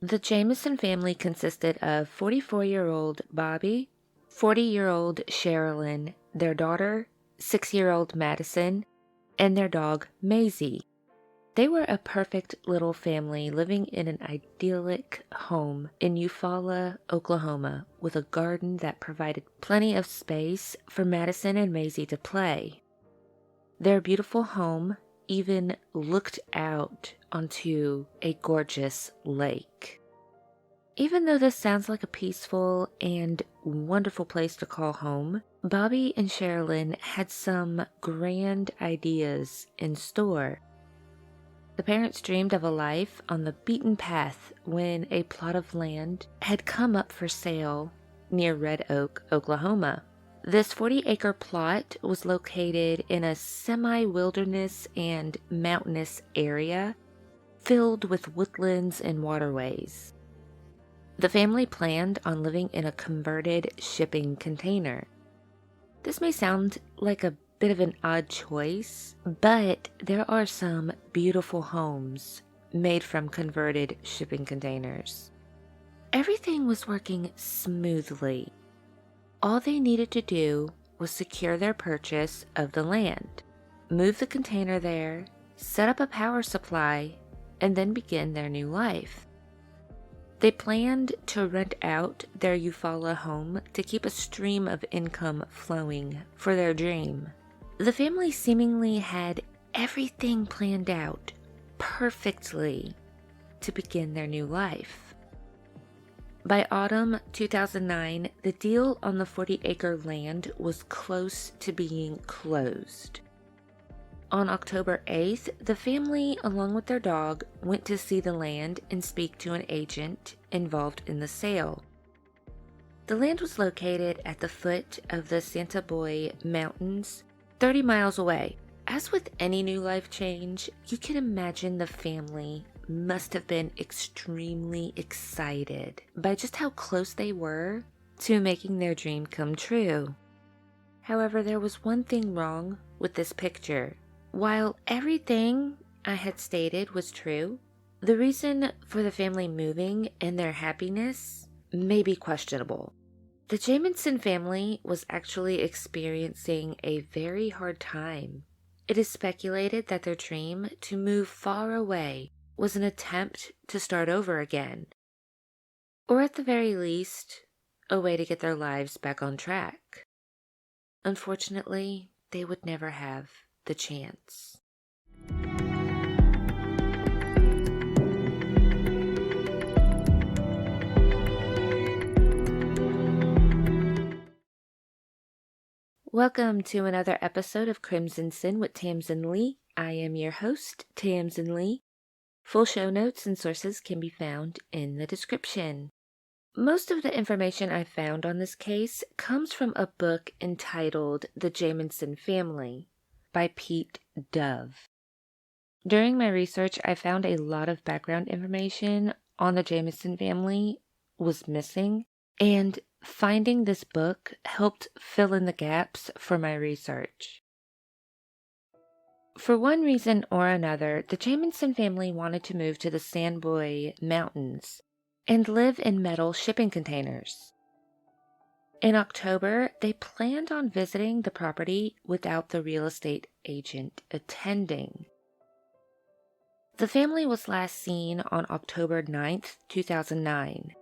The Jameson family consisted of 44-year-old Bobby, 40-year-old Sherilyn, their daughter, 6-year-old Madison, and their dog Maisie. They were a perfect little family living in an idyllic home in Eufaula, Oklahoma, with a garden that provided plenty of space for Madison and Maisie to play. Their beautiful home even looked out onto a gorgeous lake. Even though this sounds like a peaceful and wonderful place to call home, Bobby and Sherilyn had some grand ideas in store. The parents dreamed of a life on the beaten path when a plot of land had come up for sale near Red Oak, Oklahoma. This 40-acre plot was located in a semi-wilderness and mountainous area filled with woodlands and waterways. The family planned on living in a converted shipping container. This may sound like a bit of an odd choice, but there are some beautiful homes made from converted shipping containers. Everything was working smoothly. All they needed to do was secure their purchase of the land, move the container there, set up a power supply, and then begin their new life. They planned to rent out their Eufaula home to keep a stream of income flowing for their dream. The family seemingly had everything planned out perfectly to begin their new life. By autumn 2009, the deal on the 40-acre land was close to being closed. On October 8th, the family, along with their dog, went to see the land and speak to an agent involved in the sale. The land was located at the foot of the Santa Boy Mountains, 30 miles away. As with any new life change, you can imagine the family must have been extremely excited by just how close they were to making their dream come true. However, there was one thing wrong with this picture. While everything I had stated was true, the reason for the family moving and their happiness may be questionable. The Jamison family was actually experiencing a very hard time. It is speculated that their dream to move far away was an attempt to start over again, or at the very least, a way to get their lives back on track. Unfortunately, they would never have the chance. Welcome to another episode of Crimson Sin with Tamsin Lee. I am your host, Tamsin Lee. Full show notes and sources can be found in the description. Most of the information I found on this case comes from a book entitled The Jamison Family by Pete Dove. During my research, I found a lot of background information on the Jamison family was missing, and finding this book helped fill in the gaps for my research. For one reason or another, the Jamison family wanted to move to the Sandboy Mountains and live in metal shipping containers. In October, they planned on visiting the property without the real estate agent attending. The family was last seen on October 9th, 2009.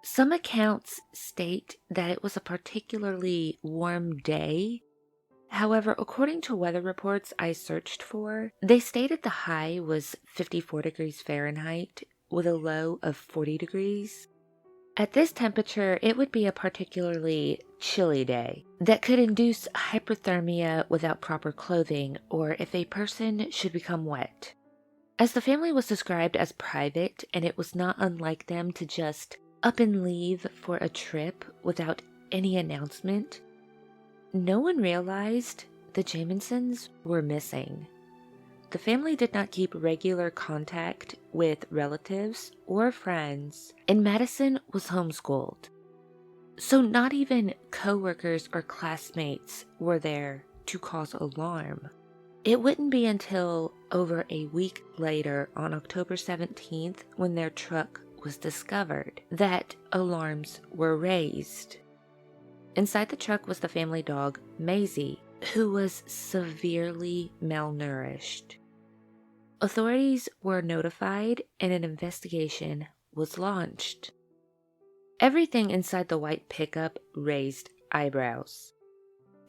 Some accounts state that it was a particularly warm day. However, according to weather reports I searched for, they stated the high was 54 degrees Fahrenheit with a low of 40 degrees. At this temperature, it would be a particularly chilly day that could induce hypothermia without proper clothing, or if a person should become wet. As the family was described as private, and it was not unlike them to just up and leave for a trip without any announcement, no one realized the Jamisons were missing. The family did not keep regular contact with relatives or friends, and Madison was homeschooled. So not even coworkers or classmates were there to cause alarm. It wouldn't be until over a week later on October 17th when their truck was discovered, that alarms were raised. Inside the truck was the family dog, Maisie, who was severely malnourished. Authorities were notified and an investigation was launched. Everything inside the white pickup raised eyebrows.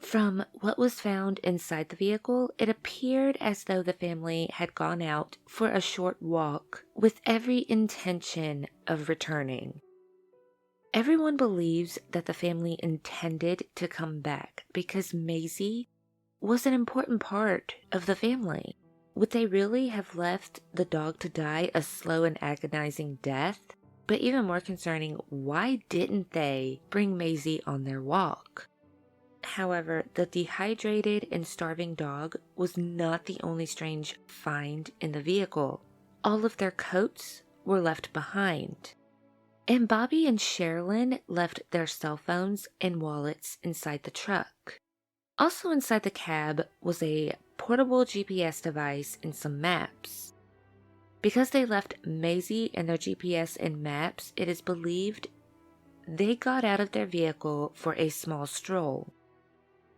From what was found inside the vehicle, it appeared as though the family had gone out for a short walk with every intention of returning. Everyone believes that the family intended to come back because Maisie was an important part of the family. Would they really have left the dog to die a slow and agonizing death? But even more concerning, why didn't they bring Maisie on their walk? However, the dehydrated and starving dog was not the only strange find in the vehicle. All of their coats were left behind. And Bobby and Sherilyn left their cell phones and wallets inside the truck. Also inside the cab was a portable GPS device and some maps. Because they left Maisie and their GPS and maps, it is believed they got out of their vehicle for a small stroll.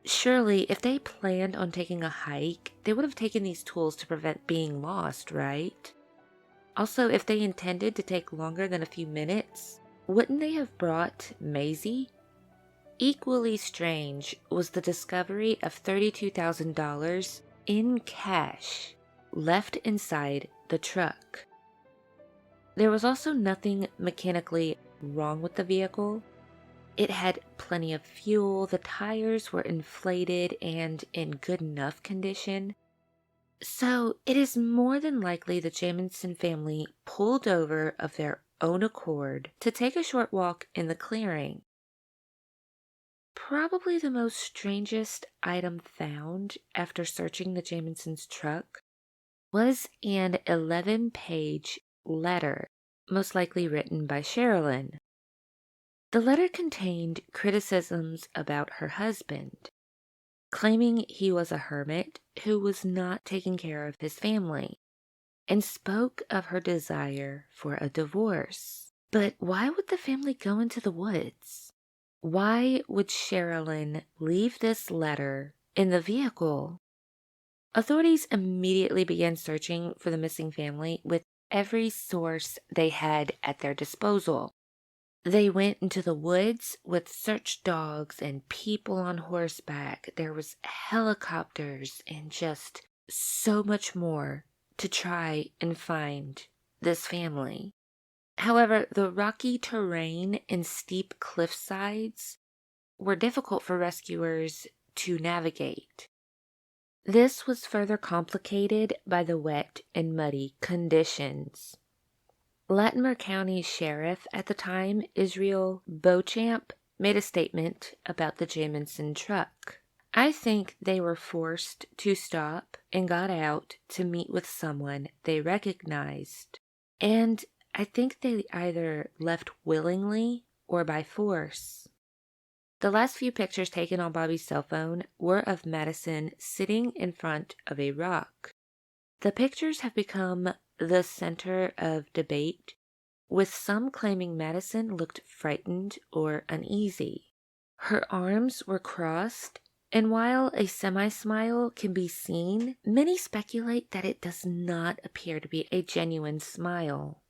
Surely, if they planned on taking a hike, they would have taken these tools to prevent being lost, right? Also, if they intended to take longer than a few minutes, wouldn't they have brought Maisie? Equally strange was the discovery of $32,000 in cash left inside the truck. There was also nothing mechanically wrong with the vehicle. It had plenty of fuel, the tires were inflated and in good enough condition. So it is more than likely the Jamison family pulled over of their own accord to take a short walk in the clearing. Probably the most strangest item found after searching the Jamisons' truck was an 11-page letter, most likely written by Sherilyn. The letter contained criticisms about her husband, claiming he was a hermit who was not taking care of his family, and spoke of her desire for a divorce. But why would the family go into the woods? Why would Sherilyn leave this letter in the vehicle? Authorities immediately began searching for the missing family with every source they had at their disposal. They went into the woods with search dogs and people on horseback. There was helicopters and just so much more to try and find this family. However, the rocky terrain and steep cliff sides were difficult for rescuers to navigate. This was further complicated by the wet and muddy conditions. Latimer County Sheriff at the time, Israel Beauchamp, made a statement about the Jamison truck. I think they were forced to stop and got out to meet with someone they recognized. And I think they either left willingly or by force. The last few pictures taken on Bobby's cell phone were of Madison sitting in front of a rock. The pictures have become the center of debate, with some claiming Madison looked frightened or uneasy. Her arms were crossed, and while a semi-smile can be seen, many speculate that it does not appear to be a genuine smile.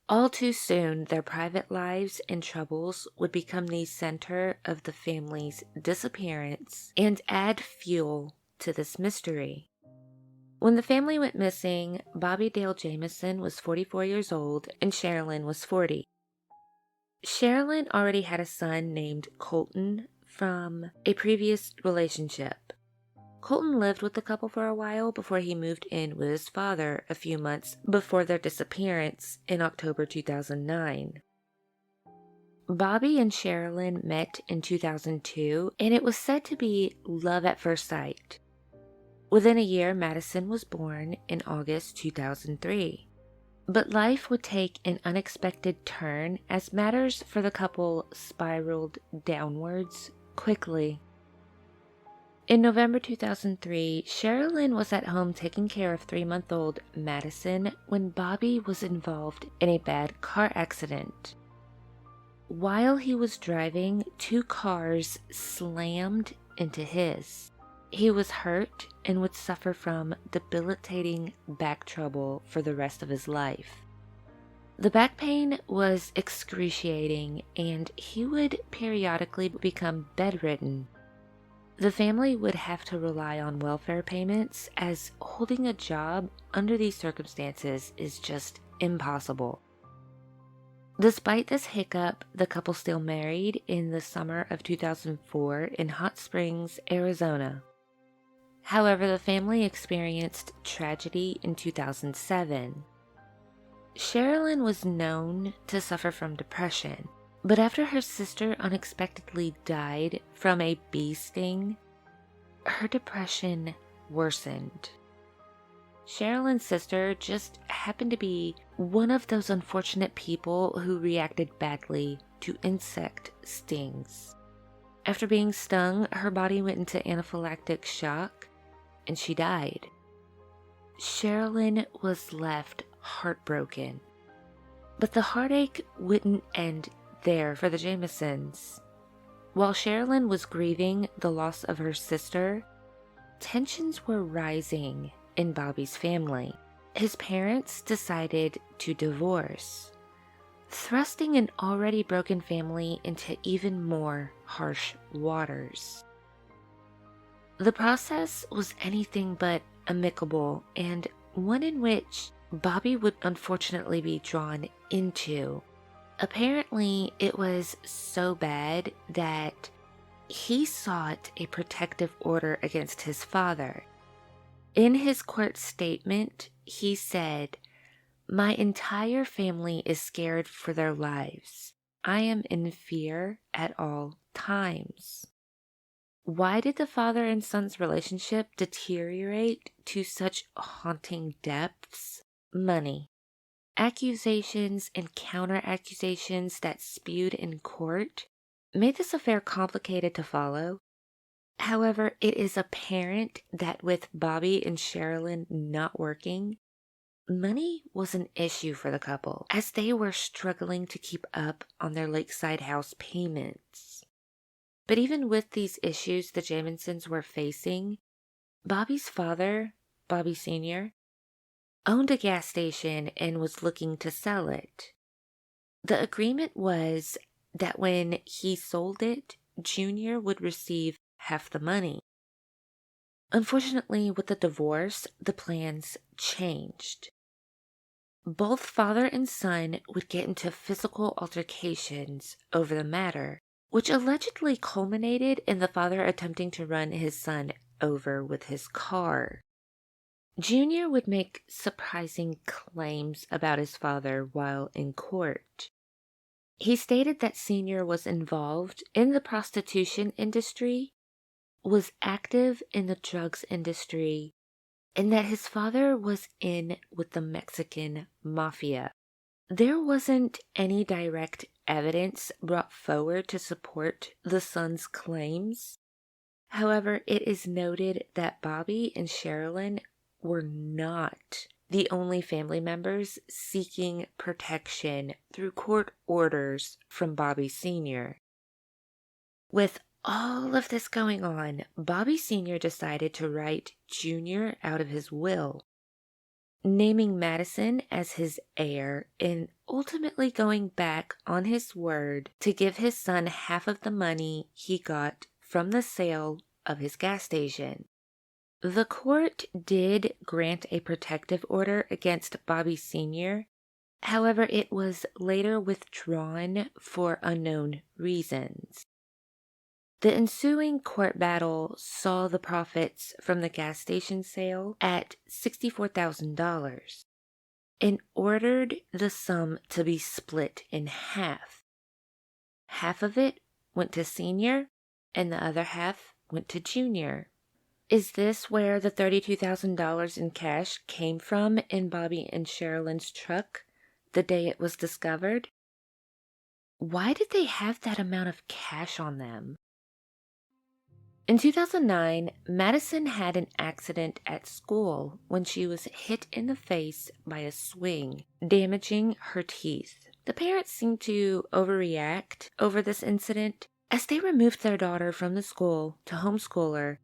All too soon, their private lives and troubles would become the center of the family's disappearance and add fuel to this mystery. When the family went missing, Bobby Dale Jamison was 44 years old and Sherilyn was 40. Sherilyn already had a son named Colton from a previous relationship. Colton lived with the couple for a while before he moved in with his father a few months before their disappearance in October 2009. Bobby and Sherilyn met in 2002, and it was said to be love at first sight. Within a year, Madison was born in August 2003. But life would take an unexpected turn as matters for the couple spiraled downwards quickly. In November 2003, Sherilyn was at home taking care of 3-month-old Madison when Bobby was involved in a bad car accident. While he was driving, 2 cars slammed into his. He was hurt and would suffer from debilitating back trouble for the rest of his life. The back pain was excruciating, and he would periodically become bedridden. The family would have to rely on welfare payments, as holding a job under these circumstances is just impossible. Despite this hiccup, the couple still married in the summer of 2004 in Hot Springs, Arizona. However, the family experienced tragedy in 2007. Sherilyn was known to suffer from depression, but after her sister unexpectedly died from a bee sting, her depression worsened. Sherilyn's sister just happened to be one of those unfortunate people who reacted badly to insect stings. After being stung, her body went into anaphylactic shock, and she died. Sherilyn was left heartbroken. But the heartache wouldn't end there for the Jamisons. While Sherilyn was grieving the loss of her sister, tensions were rising in Bobby's family. His parents decided to divorce, thrusting an already broken family into even more harsh waters. The process was anything but amicable, and one in which Bobby would unfortunately be drawn into. Apparently, it was so bad that he sought a protective order against his father. In his court statement, he said, "My entire family is scared for their lives. I am in fear at all times." Why did the father and son's relationship deteriorate to such haunting depths? Money. Accusations and counter-accusations that spewed in court made this affair complicated to follow. However, it is apparent that with Bobby and Sherilyn not working, money was an issue for the couple, as they were struggling to keep up on their lakeside house payments. But even with these issues the Jamisons were facing, Bobby's father, Bobby Sr., owned a gas station and was looking to sell it. The agreement was that when he sold it, Junior would receive half the money. Unfortunately, with the divorce, the plans changed. Both father and son would get into physical altercations over the matter, which allegedly culminated in the father attempting to run his son over with his car. Junior would make surprising claims about his father while in court. He stated that Senior was involved in the prostitution industry, was active in the drugs industry, and that his father was in with the Mexican mafia. There wasn't any direct evidence brought forward to support the son's claims. However, it is noted that Bobby and Sherilyn were not the only family members seeking protection through court orders from Bobby Sr. With all of this going on, Bobby Sr. decided to write Junior out of his will, naming Madison as his heir and ultimately going back on his word to give his son half of the money he got from the sale of his gas station. The court did grant a protective order against Bobby Sr., however, it was later withdrawn for unknown reasons. The ensuing court battle saw the profits from the gas station sale at $64,000 and ordered the sum to be split in half. Half of it went to Senior and the other half went to Junior. Is this where the $32,000 in cash came from in Bobby and Sherilyn's truck the day it was discovered? Why did they have that amount of cash on them? In 2009, Madison had an accident at school when she was hit in the face by a swing, damaging her teeth. The parents seemed to overreact over this incident as they removed their daughter from the school to homeschool her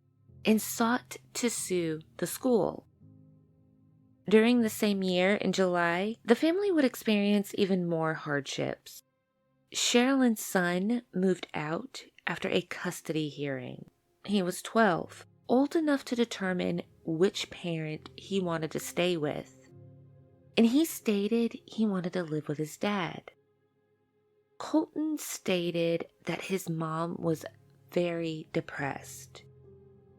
and sought to sue the school. During the same year, in July, the family would experience even more hardships. Sherilyn's son moved out after a custody hearing. He was 12, old enough to determine which parent he wanted to stay with, and he stated he wanted to live with his dad. Colton stated that his mom was very depressed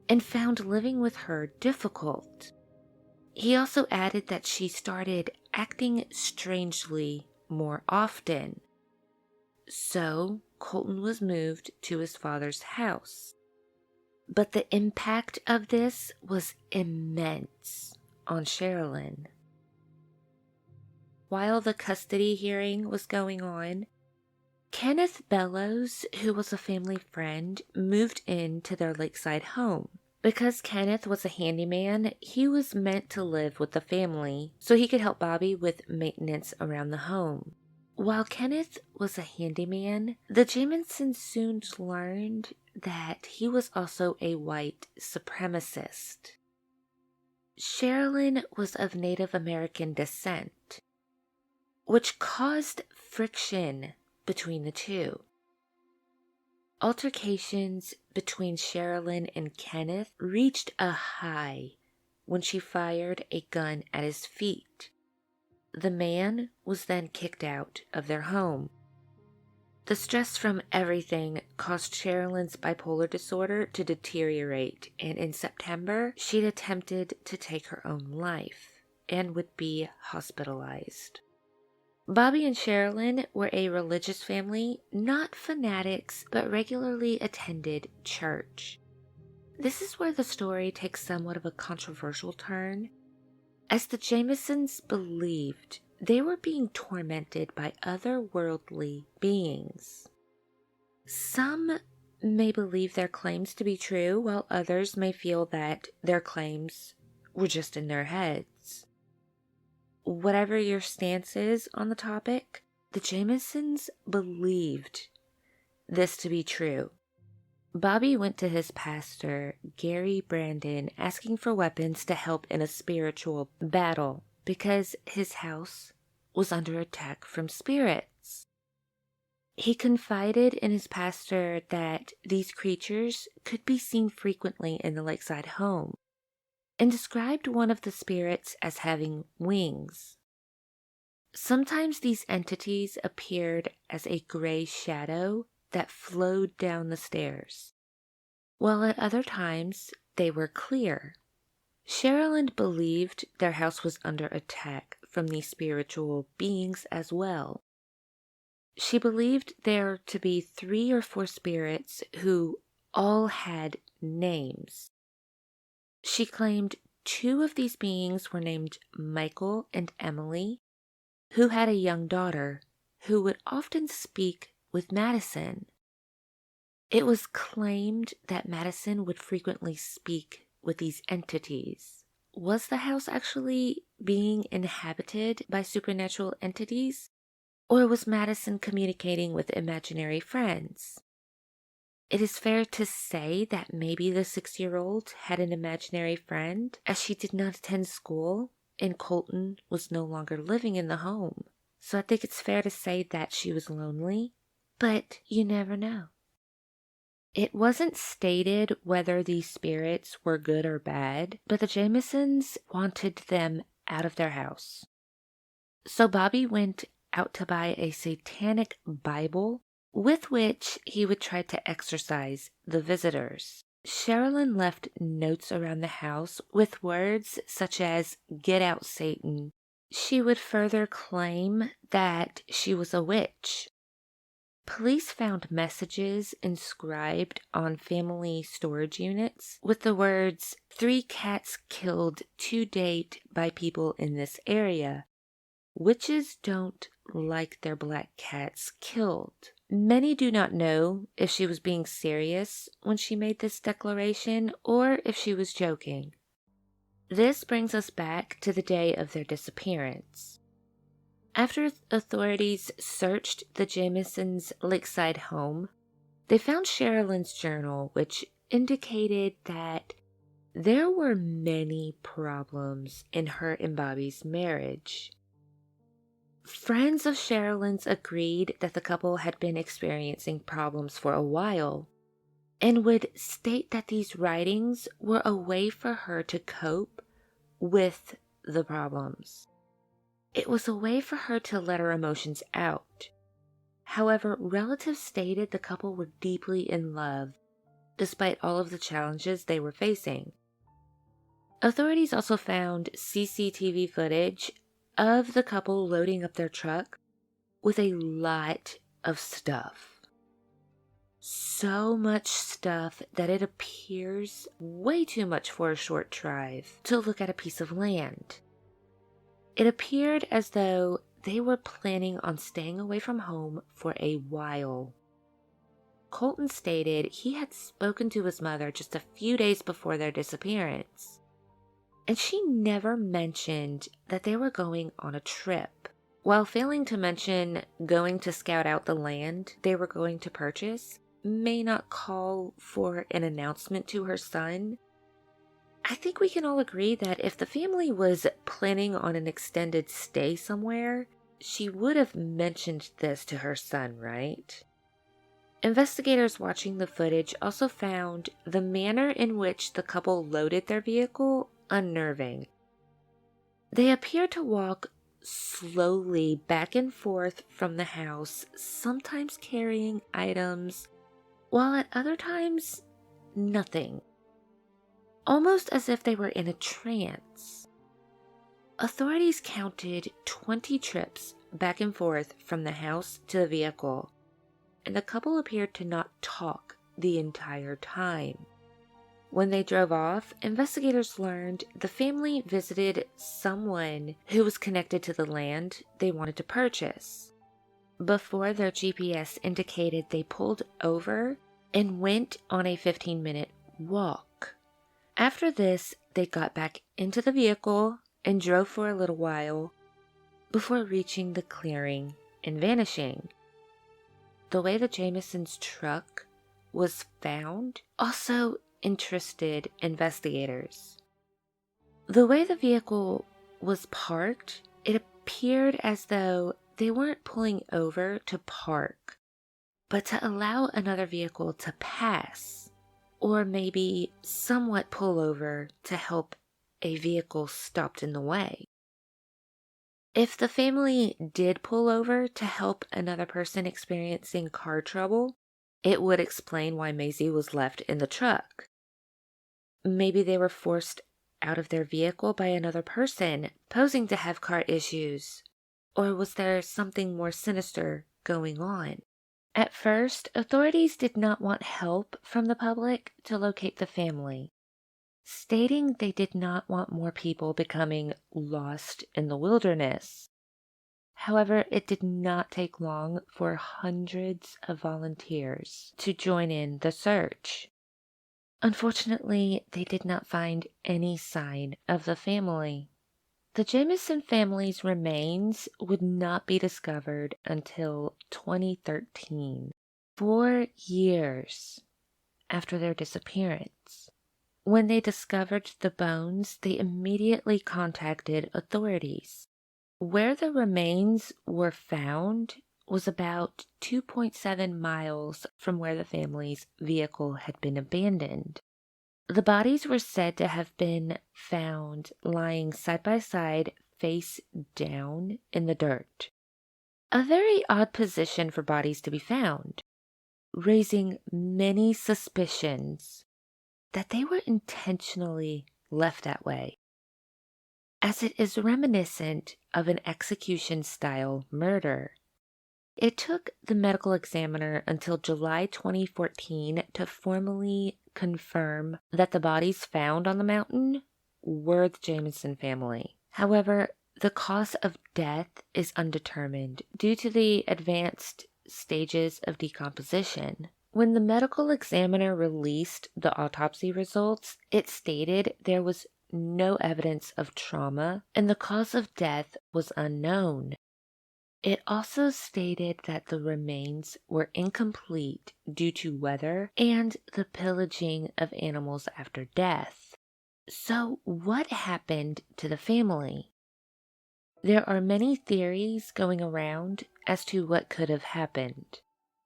and found living with her difficult. He also added that she started acting strangely more often. So Colton was moved to his father's house. But the impact of this was immense on Sherilyn. While the custody hearing was going on, Kenneth Bellows, who was a family friend, moved into their lakeside home. Because Kenneth was a handyman, he was meant to live with the family so he could help Bobby with maintenance around the home. While Kenneth was a handyman, the Jamisons soon learned that he was also a white supremacist. Sherilyn was of Native American descent, which caused friction between the two. Altercations between Sherilyn and Kenneth reached a high when she fired a gun at his feet. The man was then kicked out of their home. The stress from everything caused Sherilyn's bipolar disorder to deteriorate, and in September, she'd attempted to take her own life and would be hospitalized. Bobby and Sherilyn were a religious family, not fanatics, but regularly attended church. This is where the story takes somewhat of a controversial turn, as the Jamisons believed they were being tormented by otherworldly beings. Some may believe their claims to be true, while others may feel that their claims were just in their heads. Whatever your stance is on the topic, the Jamisons believed this to be true. Bobby went to his pastor, Gary Brandon, asking for weapons to help in a spiritual battle because his house was under attack from spirits. He confided in his pastor that these creatures could be seen frequently in the lakeside home, and described one of the spirits as having wings. Sometimes these entities appeared as a gray shadow that flowed down the stairs, while at other times they were clear. Sherilyn believed their house was under attack from these spiritual beings as well. She believed there to be 3 or 4 spirits who all had names. She claimed 2 of these beings were named Michael and Emily, who had a young daughter who would often speak with Madison. It was claimed that Madison would frequently speak with these entities. Was the house actually being inhabited by supernatural entities? Or was Madison communicating with imaginary friends? It is fair to say that maybe the 6-year-old had an imaginary friend, as she did not attend school and Colton was no longer living in the home. So I think it's fair to say that she was lonely, but you never know. It wasn't stated whether these spirits were good or bad, but the Jamisons wanted them out of their house. So Bobby went out to buy a satanic Bible with which he would try to exorcise the visitors. Sherilyn left notes around the house with words such as, "Get out, Satan." She would further claim that she was a witch. Police found messages inscribed on family storage units with the words, "3 cats killed to date by people in this area. Witches don't like their black cats killed." Many do not know if she was being serious when she made this declaration or if she was joking. This brings us back to the day of their disappearance. After authorities searched the Jamisons' lakeside home, they found Sherilyn's journal, which indicated that there were many problems in her and Bobby's marriage. Friends of Sherilyn's agreed that the couple had been experiencing problems for a while and would state that these writings were a way for her to cope with the problems. It was a way for her to let her emotions out. However, relatives stated the couple were deeply in love, despite all of the challenges they were facing. Authorities also found CCTV footage of the couple loading up their truck with a lot of stuff. So much stuff that it appears way too much for a short drive to look at a piece of land. It appeared as though they were planning on staying away from home for a while. Colton stated he had spoken to his mother just a few days before their disappearance, and she never mentioned that they were going on a trip. While failing to mention going to scout out the land they were going to purchase may not call for an announcement to her son, I think we can all agree that if the family was planning on an extended stay somewhere, she would have mentioned this to her son, right? Investigators watching the footage also found the manner in which the couple loaded their vehicle unnerving. They appeared to walk slowly back and forth from the house, sometimes carrying items, while at other times, nothing. Almost as if they were in a trance. Authorities counted 20 trips back and forth from the house to the vehicle, and the couple appeared to not talk the entire time. When they drove off, investigators learned the family visited someone who was connected to the land they wanted to purchase. Before their GPS indicated, they pulled over and went on a 15-minute walk. After this, they got back into the vehicle and drove for a little while before reaching the clearing and vanishing. The way the Jamisons' truck was found also interested investigators. The way the vehicle was parked, it appeared as though they weren't pulling over to park, but to allow another vehicle to pass, or maybe somewhat pull over to help a vehicle stopped in the way. If the family did pull over to help another person experiencing car trouble, it would explain why Maisie was left in the truck. Maybe they were forced out of their vehicle by another person posing to have car issues. Or was there something more sinister going on? At first, authorities did not want help from the public to locate the family, stating they did not want more people becoming lost in the wilderness. However, it did not take long for hundreds of volunteers to join in the search. Unfortunately, they did not find any sign of the family. The Jamison family's remains would not be discovered until 2013, 4 years after their disappearance. When they discovered the bones, they immediately contacted authorities. Where the remains were found was about 2.7 miles from where the family's vehicle had been abandoned. The bodies were said to have been found lying side by side, face down in the dirt. A very odd position for bodies to be found, raising many suspicions that they were intentionally left that way, as it is reminiscent of an execution-style murder. It took the medical examiner until July 2014 to formally confirm that the bodies found on the mountain were the Jamison family. However, the cause of death is undetermined due to the advanced stages of decomposition. When the medical examiner released the autopsy results, it stated there was no evidence of trauma and the cause of death was unknown. It also stated that the remains were incomplete due to weather and the pillaging of animals after death. So, what happened to the family? There are many theories going around as to what could have happened.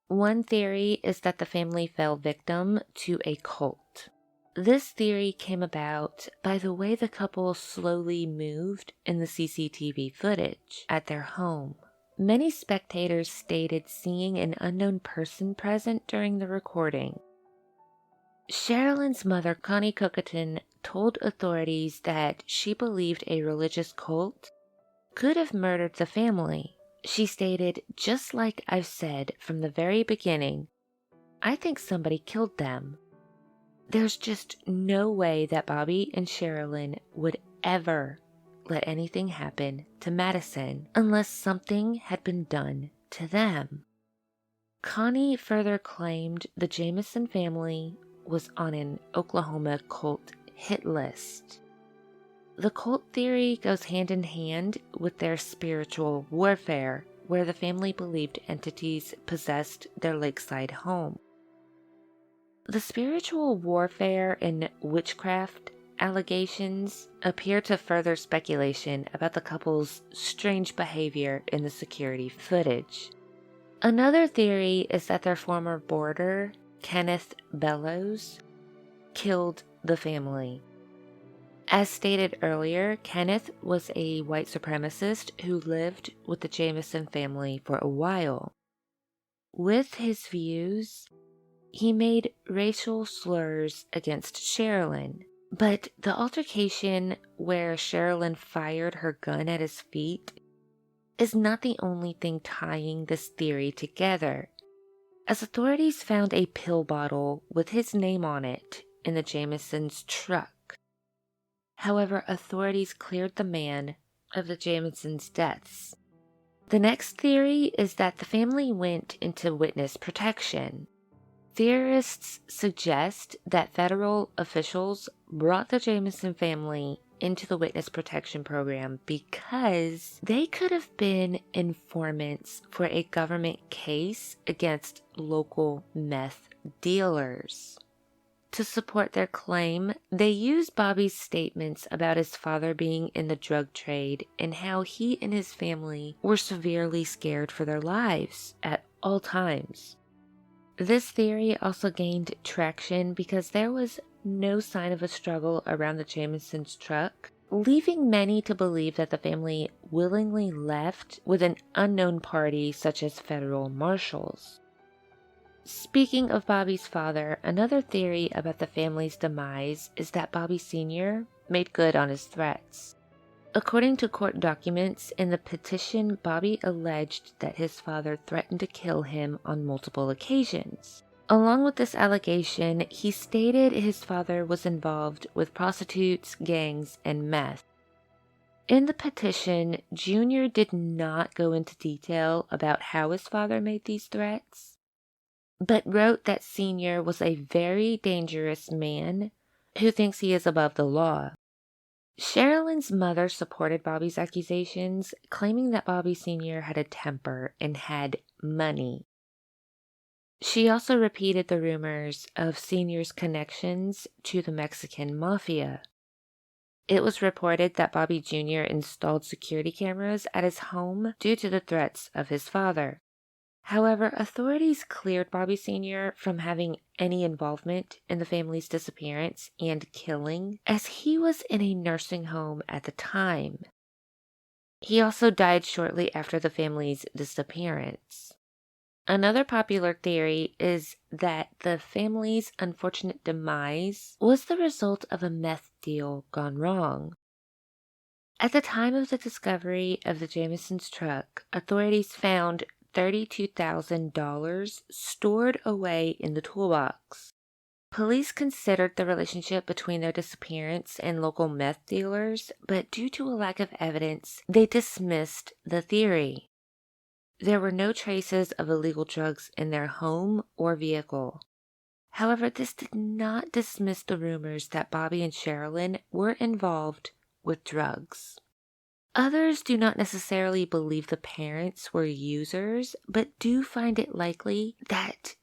One theory is that the family fell victim to a cult. This theory came about by the way the couple slowly moved in the CCTV footage at their home. Many spectators stated seeing an unknown person present during the recording. Sherilyn's mother, Connie Cookington, told authorities that she believed a religious cult could have murdered the family. She stated, "Just like I've said from the very beginning, I think somebody killed them. There's just no way that Bobby and Sherilyn would ever let anything happen to Madison unless something had been done to them." Connie further claimed the Jamison family was on an Oklahoma cult hit list. The cult theory goes hand in hand with their spiritual warfare, where the family believed entities possessed their lakeside home. The spiritual warfare and witchcraft allegations appear to further speculation about the couple's strange behavior in the security footage. Another theory is that their former boarder, Kenneth Bellows, killed the family. As stated earlier, Kenneth was a white supremacist who lived with the Jamison family for a while. With his views, he made racial slurs against Sherilyn, but the altercation where Sherilyn fired her gun at his feet is not the only thing tying this theory together, as authorities found a pill bottle with his name on it in the Jamisons' truck. However, authorities cleared the man of the Jamisons' deaths. The next theory is that the family went into witness protection. Theorists suggest that federal officials brought the Jamison family into the witness protection program because they could have been informants for a government case against local meth dealers. To support their claim, they used Bobby's statements about his father being in the drug trade and how he and his family were severely scared for their lives at all times. This theory also gained traction because there was no sign of a struggle around the Jamisons' truck, leaving many to believe that the family willingly left with an unknown party such as federal marshals. Speaking of Bobby's father, another theory about the family's demise is that Bobby Sr. made good on his threats. According to court documents, in the petition, Bobby alleged that his father threatened to kill him on multiple occasions. Along with this allegation, he stated his father was involved with prostitutes, gangs, and meth. In the petition, Junior did not go into detail about how his father made these threats, but wrote that Senior was a very dangerous man who thinks he is above the law. Sherilyn's mother supported Bobby's accusations, claiming that Bobby Sr. had a temper and had money. She also repeated the rumors of Senior's connections to the Mexican mafia. It was reported that Bobby Jr. installed security cameras at his home due to the threats of his father. However, authorities cleared Bobby Sr. from having any involvement in the family's disappearance and killing, as he was in a nursing home at the time. He also died shortly after the family's disappearance. Another popular theory is that the family's unfortunate demise was the result of a meth deal gone wrong. At the time of the discovery of the Jamisons' truck, authorities found $32,000 stored away in the toolbox. Police considered the relationship between their disappearance and local meth dealers, but due to a lack of evidence, they dismissed the theory. there were no traces of illegal drugs in their home or vehicle. However, this did not dismiss the rumors that Bobby and Sherilyn were involved with drugs. Others do not necessarily believe the parents were users, but do find it likely that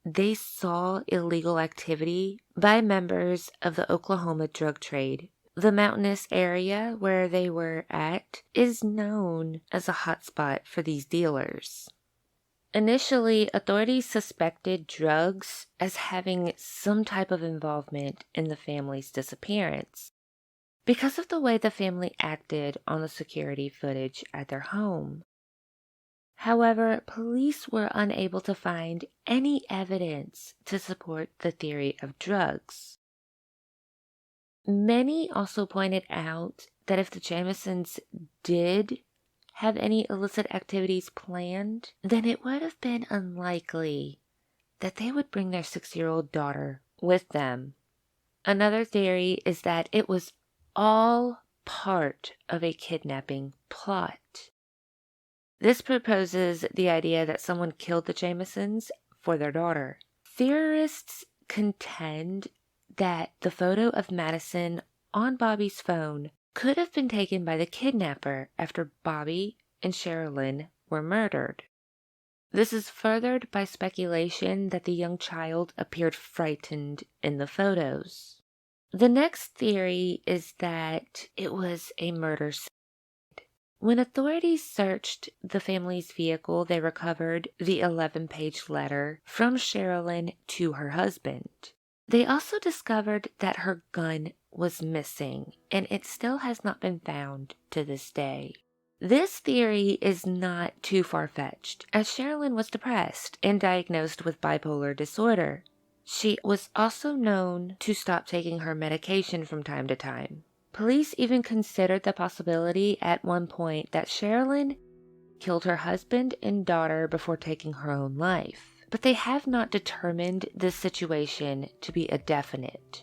they saw illegal activity by members of the Oklahoma drug trade. The mountainous area where they were at is known as a hotspot for these dealers. Initially, authorities suspected drugs as having some type of involvement in the family's disappearance because of the way the family acted on the security footage at their home. However, police were unable to find any evidence to support the theory of drugs. Many also pointed out that if the Jamisons did have any illicit activities planned, then it would have been unlikely that they would bring their 6-year-old daughter with them. Another theory is that it was all part of a kidnapping plot. This proposes the idea that someone killed the Jamisons for their daughter. Theorists contend that the photo of Madison on Bobby's phone could have been taken by the kidnapper after Bobby and Sherilyn were murdered. This is furthered by speculation that the young child appeared frightened in the photos. The next theory is that it was a murder suicide. When authorities searched the family's vehicle, they recovered the 11-page letter from Sherilyn to her husband. They also discovered that her gun was missing, and it still has not been found to this day. This theory is not too far-fetched, as Sherilyn was depressed and diagnosed with bipolar disorder. She was also known to stop taking her medication from time to time. Police even considered the possibility at one point that Sherilyn killed her husband and daughter before taking her own life, but they have not determined this situation to be a definite.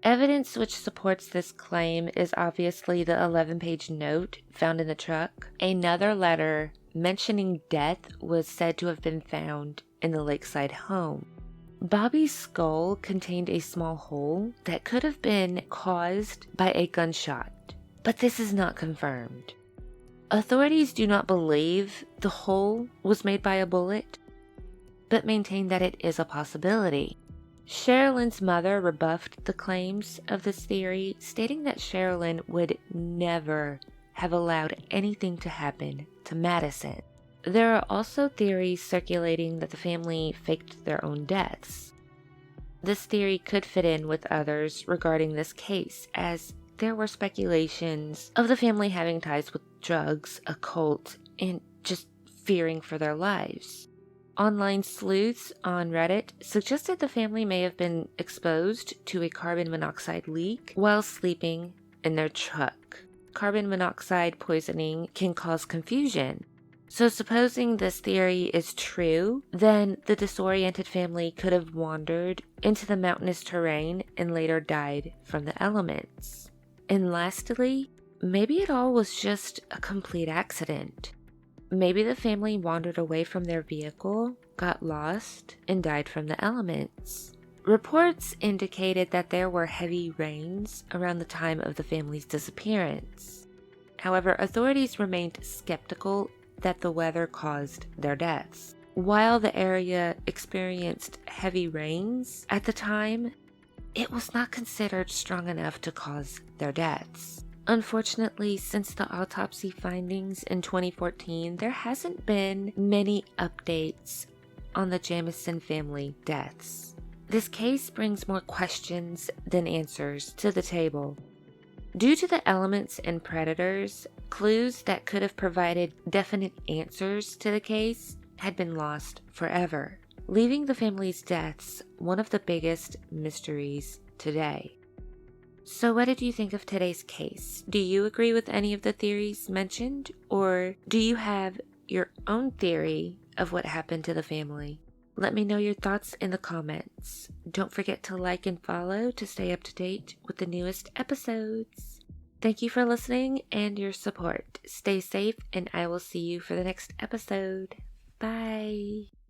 Evidence which supports this claim is obviously the 11-page note found in the truck. Another letter mentioning death was said to have been found in the lakeside home. Bobby's skull contained a small hole that could have been caused by a gunshot, but this is not confirmed. Authorities do not believe the hole was made by a bullet, but maintain that it is a possibility. Sherilyn's mother rebuffed the claims of this theory, stating that Sherilyn would never have allowed anything to happen to Madison. There are also theories circulating that the family faked their own deaths. This theory could fit in with others regarding this case, as there were speculations of the family having ties with drugs, a cult, and just fearing for their lives. Online sleuths on Reddit suggested the family may have been exposed to a carbon monoxide leak while sleeping in their truck. Carbon monoxide poisoning can cause confusion. So supposing this theory is true, then the disoriented family could have wandered into the mountainous terrain and later died from the elements. And lastly, maybe it all was just a complete accident. Maybe the family wandered away from their vehicle, got lost, and died from the elements. Reports indicated that there were heavy rains around the time of the family's disappearance. However, authorities remained skeptical that the weather caused their deaths. While the area experienced heavy rains at the time, it was not considered strong enough to cause their deaths. Unfortunately, since the autopsy findings in 2014, there hasn't been many updates on the Jamison family deaths. This case brings more questions than answers to the table. Due to the elements and predators, clues that could have provided definite answers to the case had been lost forever, leaving the family's deaths one of the biggest mysteries today. So what did you think of today's case? Do you agree with any of the theories mentioned, or do you have your own theory of what happened to the family? Let me know your thoughts in the comments. Don't forget to like and follow to stay up to date with the newest episodes. Thank you for listening and your support. Stay safe, and I will see you for the next episode. Bye.